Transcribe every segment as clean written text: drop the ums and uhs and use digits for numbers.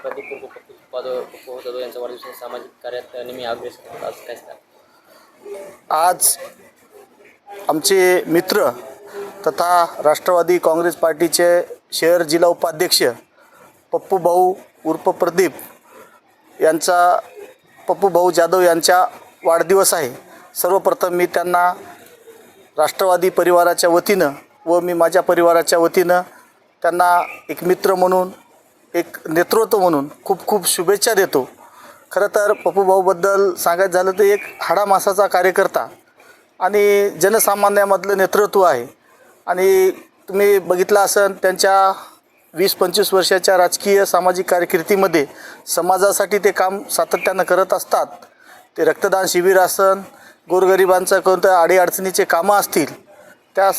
प्रदीप उर्फ पप्पू जाधव यांचा वाढदिवस सामाजिक कार्यात नेहमी अग्रेसर होतात. आज काय सांगा? आज आमचे मित्र तथा राष्ट्रवादी काँग्रेस पार्टीचे शहर जिल्हा उपाध्यक्ष पप्पू भाऊ उर्फ प्रदीप यांचा पप्पू भाऊ जाधव यांचा वाढदिवस आहे. सर्वप्रथम मी त्यांना राष्ट्रवादी परिवाराच्या वतीनं व मी माझ्या परिवाराच्या वतीनं त्यांना एक मित्र म्हणून, एक नेतृत्व म्हणून खूप खूप शुभेच्छा देतो. खरं तर पप्पू भाऊबद्दल सांगायचं झालं तर एक हाडामासाचा कार्यकर्ता आणि जनसामान्यामधलं नेतृत्व आहे. आणि तुम्ही बघितलं असेल त्यांच्या 20-25 वर्षाच्या राजकीय सामाजिक कारकिर्दीमध्ये समाजासाठी ते काम सातत्यानं करत असतात. ते रक्तदान शिबिर असन, गोरगरिबांचं कोणत्या अडीअडचणीचे कामं असतील, त्या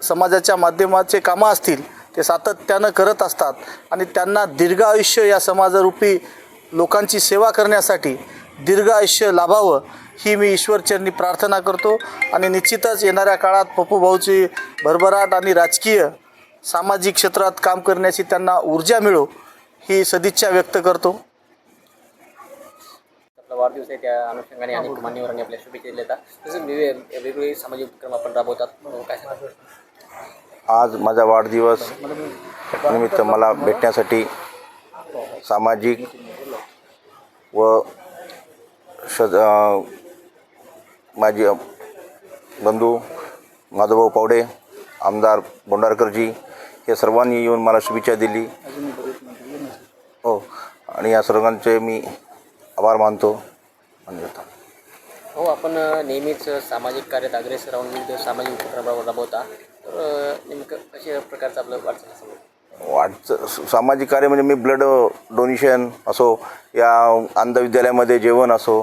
समाजाच्या माध्यमाचे कामं असतील, ते सातत्यानं करत असतात. आणि त्यांना दीर्घ आयुष्य या समाजरूपी लोकांची सेवा करण्यासाठी दीर्घ आयुष्य लाभावं ही मी ईश्वरचरणी प्रार्थना करतो. आणि निश्चितच येणाऱ्या काळात पप्पू भाऊची भरभराट आणि राजकीय सामाजिक क्षेत्रात काम करण्याची त्यांना ऊर्जा मिळो ही सदिच्छा व्यक्त करतो. आपला वाढदिवस आहे, त्या अनुषंगाने अनेक मान्यवरांनी आपल्या शुभेच्छा दिल्या जातात. तसंच वेगवेगळे सामाजिक उपक्रम आपण राबवतात. काय सांगा? आज माझा वाढदिवस निमित्त मला भेटण्यासाठी सामाजिक व माझे बंधू माधवभाऊ पावडे, आमदार बोंडारकरजी हे सर्वांनी येऊन मला शुभेच्छा दिली. हो, आणि या सर्वांचे मी आभार मानतो. हो, आपण नेहमीच सामाजिक कार्यात अग्रेसर राहून विविध सामाजिक उपक्रम राबवता. तर नेमकं कशा प्रकारचं आपलं सामाजिक कार्य म्हणजे मी ब्लड डोनेशन असो या अंध विद्यालयामध्ये जेवण असो,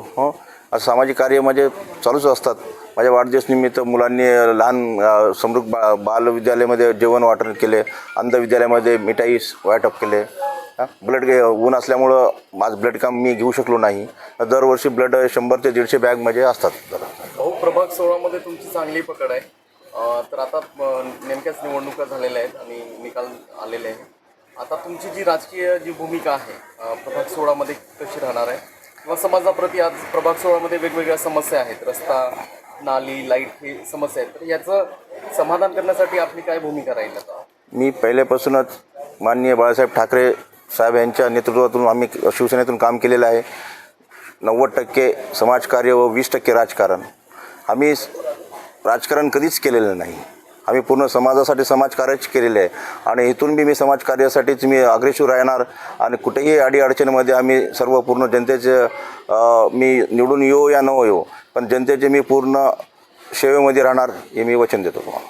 असं सामाजिक कार्य म्हणजे चालूच असतात. माझ्या वाढदिवसनिमित्त मुलांनी लहान समृद्ध बालविद्यालयामध्ये जेवण वाटप केले, अंध विद्यालयामध्ये मिठाई वाटप केले. ब्लड ऊन असल्यामुळं माझं ब्लड काम मी घेऊ शकलो नाही. दरवर्षी ब्लड 100 ते 150 बॅग म्हणजे असतात. भाऊ, प्रभाग 16मध्ये तुमची चांगली पकड आहे. तर आता नेमक्याच निवडणुका झालेल्या आहेत आणि निकाल आलेले आहे. आता तुमची जी राजकीय जी भूमिका आहे प्रभाग 16मध्ये कशी राहणार आहे, किंवा समाजाप्रती आज प्रभाग 16मध्ये वेगवेगळ्या समस्या आहेत, रस्ता, नाली, लाईट हे समस्या आहेत, तर याचं समाधान करण्यासाठी आपली काय भूमिका राहील? आता मी पहिल्यापासूनच माननीय बाळासाहेब ठाकरे साहेब यांच्या नेतृत्वातून आम्ही शिवसेनेतून काम केलेलं आहे. 90% समाजकार्य व 20% राजकारण. आम्ही राजकारण कधीच केलेलं नाही. आम्ही पूर्ण समाजासाठी समाजकार्यच केलेलं आहे आणि इथून बी मी समाजकार्यासाठीच मी अग्रेसर राहणार. आणि कुठेही अडीअडचणीमध्ये आम्ही सर्व पूर्ण जनतेचे मी निवडून येऊ या न येऊ, पण जनतेचे मी पूर्ण सेवेमध्ये राहणार हे मी वचन देतो तुम्हाला.